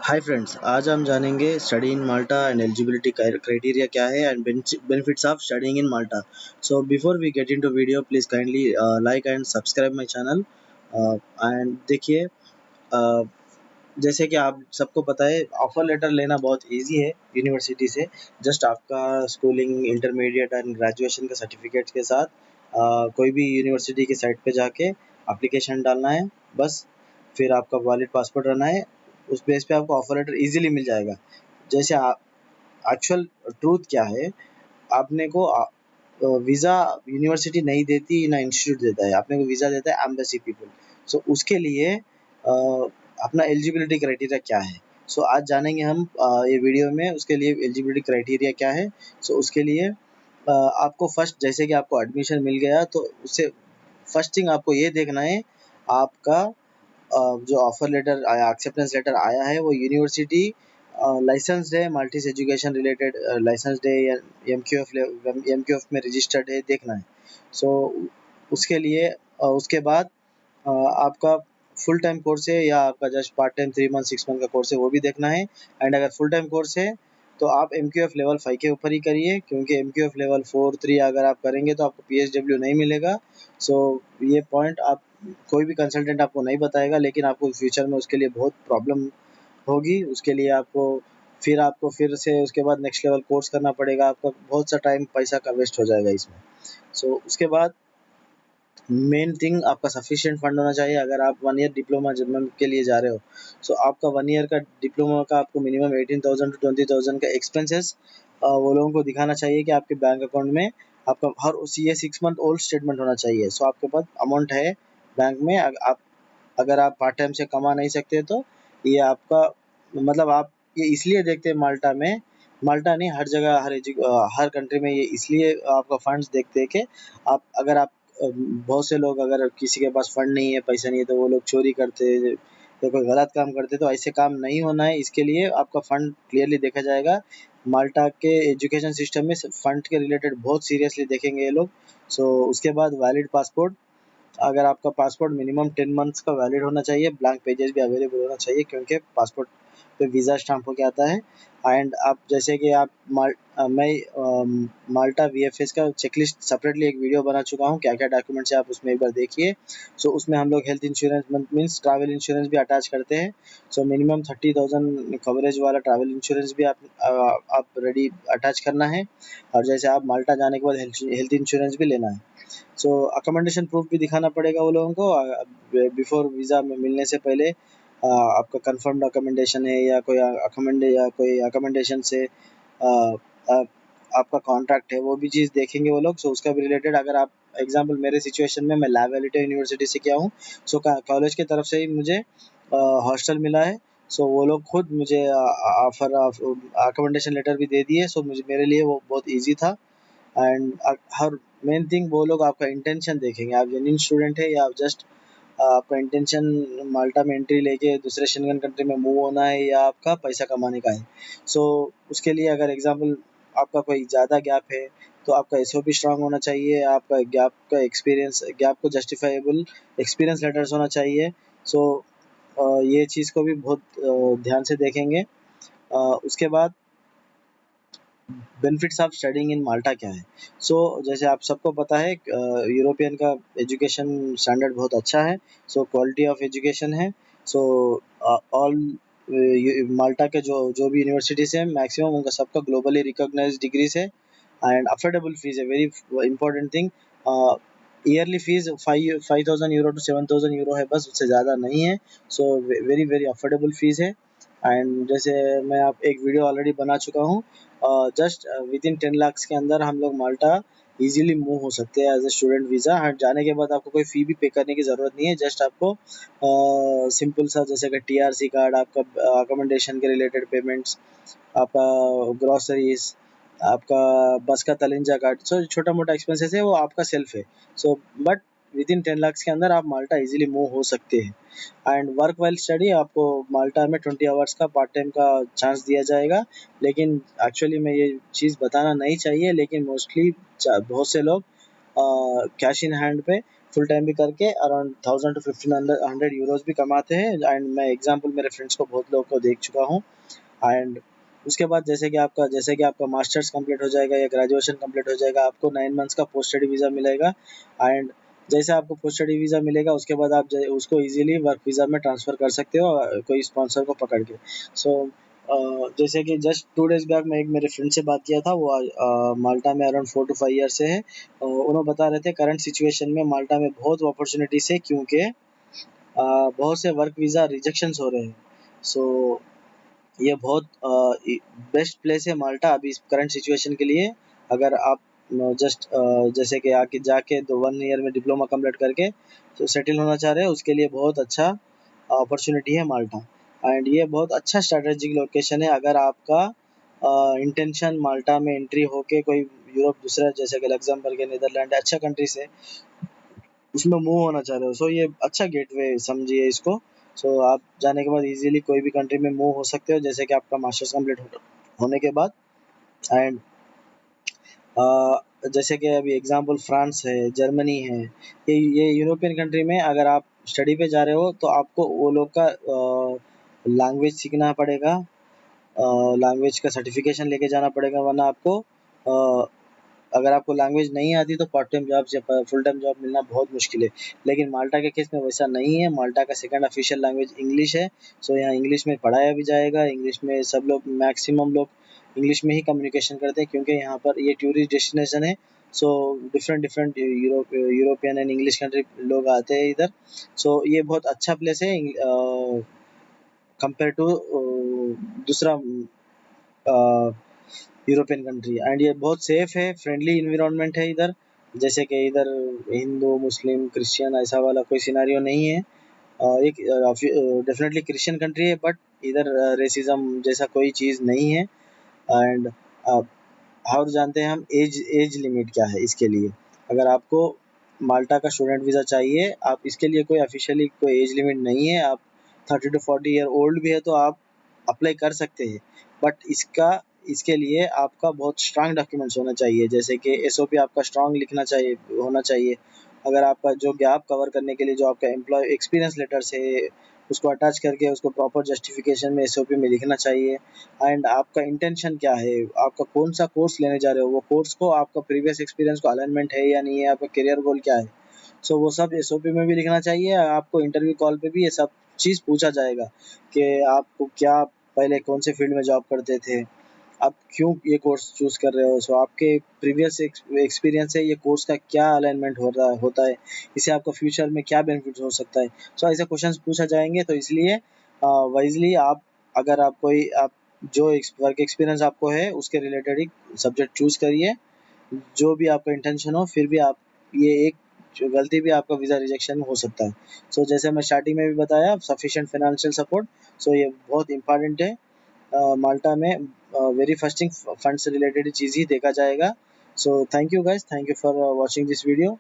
Hi friends, आज हम जानेंगे study in Malta and eligibility criteria क्या है and benefits of studying in Malta. So before we get into video, please kindly like and subscribe my channel. And देखिए, uh, जैसे कि आप सबको पता है, ऑफर लेटर लेना बहुत इजी है यूनिवर्सिटी से। जस्ट आपका स्कूलिंग, इंटरमीडिएट एंड ग्रेजुएशन का सर्टिफिकेट के साथ कोई भी यूनिवर्सिटी की साइट पे जाके एप्लीकेशन डालना है बस। फिर आपका वैलिड पासपोर्ट रहना है, उस बेस पे आपको ऑफर लेटर इजीली मिल जाएगा। जैसे एक्चुअल ट्रूथ क्या है, आपने को वीज़ा यूनिवर्सिटी नहीं देती ना इंस्टीट्यूट देता है, आपने को वीज़ा देता है एम्बेसी पीपल। सो उसके लिए अपना एलिजिबिलिटी क्राइटेरिया क्या है। सो आज जानेंगे हम ये वीडियो में उसके लिए एलिजिबिलिटी क्राइटेरिया क्या है। सो उसके लिए आपको फर्स्ट, जैसे कि आपको एडमिशन मिल गया तो उससे फर्स्ट थिंग आपको ये देखना है, आपका जो ऑफर लेटर आया, एक्सेप्टेंस लेटर आया है, वो यूनिवर्सिटी लाइसेंस्ड है, मल्टीस एजुकेशन रिलेटेड लाइसेंस्ड है या एमक्यूएफ में रजिस्टर्ड है, देखना है। सो उसके लिए उसके बाद आपका फुल टाइम कोर्स है या आपका just part time 3 month 6 month का कोर्स है, वो भी देखना है। एंड अगर फुल टाइम कोर्स है तो आप एम क्यू एफ लेवल 5 के ऊपर ही करिए, क्योंकि एम क्यू एफ लेवल 4 3 अगर आप करेंगे तो आपको पी एच डब्ल्यू नहीं मिलेगा। सो ये पॉइंट आप कोई भी कंसल्टेंट आपको नहीं बताएगा, लेकिन आपको फ्यूचर में उसके लिए बहुत प्रॉब्लम होगी। उसके लिए आपको फिर से उसके बाद नेक्स्ट लेवल कोर्स करना पड़ेगा, आपका बहुत सा टाइम पैसा का वेस्ट हो जाएगा इसमें। सो उसके बाद मेन थिंग, आपका सफिशिएंट फंड होना चाहिए। अगर आप 1 ईयर डिप्लोमा के लिए जा रहे हो, सो आपका 1 ईयर का डिप्लोमा का आपको मिनिमम 18,000 टू 20,000 का एक्सपेंसेस वो लोगों को दिखाना चाहिए कि आपके बैंक अकाउंट में आपका हर उसी ये 6 मंथ ओल्ड स्टेटमेंट होना चाहिए। सो आपके पास अमाउंट है बैंक में। आप अगर आप पार्ट टाइम से कमा नहीं सकते तो ये आपका, मतलब आप ये इसलिए देखते हैं माल्टा में, माल्टा नहीं, हर जगह, हर कंट्री में ये इसलिए आपका फंड्स देखते हैं कि आप अगर आप बहुत से लोग, अगर किसी के पास फंड नहीं है, पैसा नहीं है, तो वो लोग चोरी करते या कोई गलत काम करते, तो ऐसे काम नहीं होना है। इसके लिए आपका फंड क्लियरली देखा जाएगा। माल्टा के एजुकेशन सिस्टम में फंड के रिलेटेड बहुत सीरियसली देखेंगे ये लोग। सो उसके बाद वैलिड पासपोर्ट, अगर आपका पासपोर्ट मिनिमम 10 मंथ्स का वैलिड होना चाहिए, ब्लैंक पेजेस भी अवेलेबल होना चाहिए, क्योंकि पासपोर्ट पे वीज़ा स्टाम्प होके आता है। एंड आप जैसे कि आप मैं माल्टा वीएफएस का चेकलिस्ट सेपरेटली एक वीडियो बना चुका हूँ, क्या क्या डॉक्यूमेंट्स है आप उसमें एक बार देखिए। सो उसमें हम लोग health insurance means travel insurance भी अटैच करते हैं। सो मिनिमम 30,000 कवरेज वाला ट्रैवल इंश्योरेंस भी आप रेडी अटैच करना है। और जैसे आप माल्टा जाने के बाद हेल्थ इंश्योरेंस भी लेना है। सो अकोमोडेशन प्रूफ भी दिखाना पड़ेगा वो लोगों को बिफोर वीज़ा में मिलने से पहले। आपका कंफर्म्ड अकोमोडेशन है या कोई अकोमोडेशन से आपका कॉन्ट्रैक्ट है, वो भी चीज़ देखेंगे वो लोग। सो उसका भी रिलेटेड, अगर आप एग्जांपल मेरे सिचुएशन में, मैं ला वेलिटा यूनिवर्सिटी से किया हूँ। सो कॉलेज की तरफ से ही मुझे हॉस्टल मिला है। सो वो लोग खुद मुझे ऑफर अकोमोडेशन लेटर भी दे दिए। सो मुझे, मेरे लिए वो बहुत ईजी था। एंड हर मेन थिंग, वो लोग आपका इंटेंशन देखेंगे, आप जेन्युइन स्टूडेंट है या आप जस्ट आपका इंटेंशन माल्टा में एंट्री लेके दूसरे शेंगन कंट्री में मूव होना है या आपका पैसा कमाने का है। सो उसके लिए अगर एग्जांपल आपका कोई ज़्यादा गैप है, तो आपका एसओपी स्ट्रांग होना चाहिए, आपका गैप का एक्सपीरियंस, गैप को जस्टिफाइबल एक्सपीरियंस लेटर्स होना चाहिए। सो ये चीज़ को भी बहुत ध्यान से देखेंगे। उसके बाद बेनिफिट्स ऑफ स्टडिंग इन माल्टा क्या है। सो जैसे आप सबको पता है, यूरोपियन का एजुकेशन स्टैंडर्ड बहुत अच्छा है। सो क्वालिटी ऑफ एजुकेशन है। सो ऑल माल्टा के जो जो भी यूनिवर्सिटीज़ हैं, मैक्सिमम उनका सबका ग्लोबली रिकॉग्नाइज्ड डिग्रीज है। एंड अफोर्डेबल फीस है, very important thing. Yearly fees 5,000 euro to 7,000 euro है, बस उससे ज़्यादा नहीं है। So very very affordable fees है। एंड जैसे मैं आप एक वीडियो ऑलरेडी बना चुका हूँ, जस्ट विद इन 10 lakhs के अंदर हम लोग माल्टा इजीली मूव हो सकते हैं एज ए स्टूडेंट वीज़ा। हट जाने के बाद आपको कोई फ़ी भी पे करने की ज़रूरत नहीं है, जस्ट आपको सिंपल सा, जैसे कि टीआरसी कार्ड, आपका अकोमोडेशन के रिलेटेड पेमेंट्स, आपका ग्रॉसरीज, आपका बस का तलेंजा कार्ड, सो छोटा मोटा एक्सपेंसेस है वो आपका सेल्फ है। So but with in 10 lakhs के अंदर आप माल्टा इजीली मूव हो सकते हैं। एंड वर्क वाइल स्टडी, आपको माल्टा में 20 आवर्स का पार्ट टाइम का चांस दिया जाएगा। लेकिन एक्चुअली में ये चीज़ बताना नहीं चाहिए, लेकिन मोस्टली बहुत से लोग कैश इन हैंड पे फुल टाइम भी करके अराउंड 1000 to 1500 भी कमाते हैं। एंड मैं एग्जांपल मेरे फ्रेंड्स को बहुत लोगों को देख चुका हूँ। एंड उसके बाद जैसे कि आपका मास्टर्स कंप्लीट हो जाएगा या ग्रेजुएशन कंप्लीट हो जाएगा, आपको 9 मंथ्स का पोस्ट स्टडी वीज़ा मिलेगा। एंड जैसे आपको पोस्ट स्टडी वीज़ा मिलेगा, उसके बाद आप उसको इजीली वर्क वीज़ा में ट्रांसफ़र कर सकते हो, कोई स्पॉन्सर को पकड़ के। सो जैसे कि जस्ट 2 डेज़ बैक मैं एक मेरे फ्रेंड से बात किया था, वो माल्टा में अराउंड 4 to 5 ईयर से है। उन्होंने बता रहे थे करंट सिचुएशन में माल्टा में बहुत अपॉर्चुनिटीज़ है, क्योंकि बहुत से वर्क वीज़ा रिजेक्शंस हो रहे हैं। सो ये बहुत बेस्ट प्लेस है माल्टा अभी इस करंट सिचुएशन के लिए। अगर आप जस्ट जैसे कि आके जाके 1 ईयर में डिप्लोमा कंप्लीट करके तो सेटल होना चाह रहे हैं, उसके लिए बहुत अच्छा अपॉर्चुनिटी है माल्टा। एंड ये बहुत अच्छा स्ट्रैटेजिक लोकेशन है अगर आपका इंटेंशन माल्टा में एंट्री होके कोई यूरोप दूसरा जैसे कि लग्जमबर्ग या नीदरलैंड अच्छा कंट्री से उसमें मूव होना चाह रहे हो, सो ये अच्छा गेटवे समझिए इसको। सो आप जाने के बाद इजीली कोई भी कंट्री में मूव हो सकते हो, जैसे कि आपका मास्टर्स कंप्लीट होने के बाद। एंड जैसे कि अभी एग्जांपल फ्रांस है, जर्मनी है, ये यूरोपियन कंट्री में अगर आप स्टडी पे जा रहे हो तो आपको वो लोग का लैंग्वेज सीखना पड़ेगा, लैंग्वेज का सर्टिफिकेशन लेके जाना पड़ेगा, वरना आपको अगर आपको लैंग्वेज नहीं आती तो पार्ट टाइम जॉब या फुल टाइम जॉब मिलना बहुत मुश्किल है। लेकिन माल्टा के केस में वैसा नहीं है, माल्टा का सेकंड ऑफिशियल लैंग्वेज इंग्लिश है। सो यहाँ इंग्लिश में पढ़ाया भी जाएगा, इंग्लिश में सब लोग मैक्सिमम लोग इंग्लिश में ही कम्युनिकेशन करते हैं, क्योंकि यहाँ पर ये टूरिस्ट डेस्टिनेशन है। So different different European and English country लोग आते हैं इधर। सो ये बहुत अच्छा प्लेस है कंपेयर टू दूसरा यूरोपियन कंट्री। एंड ये बहुत सेफ है, फ्रेंडली इन्वायरमेंट है इधर। जैसे कि इधर हिंदू मुस्लिम क्रिश्चियन ऐसा वाला कोई सिनारियो नहीं है। एक डेफिनेटली क्रिश्चियन कंट्री है, बट इधर रेसिज्म जैसा कोई चीज़ नहीं है। एंड और जानते हैं हम एज एज लिमिट क्या है इसके लिए। अगर आपको माल्टा का स्टूडेंट वीज़ा चाहिए, आप इसके लिए कोई ऑफिशियली कोई एज लिमिट नहीं है। आप 30 to 40 ईयर ओल्ड भी है तो आप अप्लाई कर सकते हैं। बट इसके लिए आपका बहुत स्ट्रांग डॉक्यूमेंट्स होना चाहिए, जैसे कि एसओपी आपका स्ट्रांग लिखना चाहिए, होना चाहिए। अगर आपका जो गैप कवर करने के लिए जो आपका एम्प्लॉय एक्सपीरियंस लेटर्स है, उसको अटैच करके उसको प्रॉपर जस्टिफिकेशन में एसओपी में लिखना चाहिए। एंड आपका इंटेंशन क्या है, आपका कौन सा कोर्स लेने जा रहे हो, वो कोर्स को आपका प्रीवियस एक्सपीरियंस को अलाइनमेंट है या नहीं है, आपका करियर गोल क्या है। सो वो सब एसओपी में भी लिखना चाहिए। आपको इंटरव्यू कॉल पे भी ये सब चीज़ पूछा जाएगा कि आपको क्या पहले कौन से फील्ड में जॉब करते थे, आप क्यों ये कोर्स चूज़ कर रहे हो, सो आपके प्रीवियस एक्सपीरियंस से ये कोर्स का क्या अलाइनमेंट हो रहा होता है, इससे आपका फ्यूचर में क्या बेनिफिट हो सकता है। सो ऐसे क्वेश्चंस पूछा जाएंगे, तो इसलिए वाइजली आप अगर आप कोई आप जो वर्क एक्सपीरियंस आपको है उसके रिलेटेड ही सब्जेक्ट चूज़ करिए, जो भी आपका इंटेंशन हो। फिर भी आप ये एक जो गलती भी आपका वीज़ा रिजेक्शन हो सकता है। सो जैसे मैं स्टार्टिंग में भी बताया, सफिशिएंट फाइनेंशियल सपोर्ट, सो ये बहुत इंपॉर्टेंट है। माल्टा में वेरी फर्स्ट थिंग फंड से रिलेटेड चीज़ ही देखा जाएगा। So thank you guys, thank you for watching this video.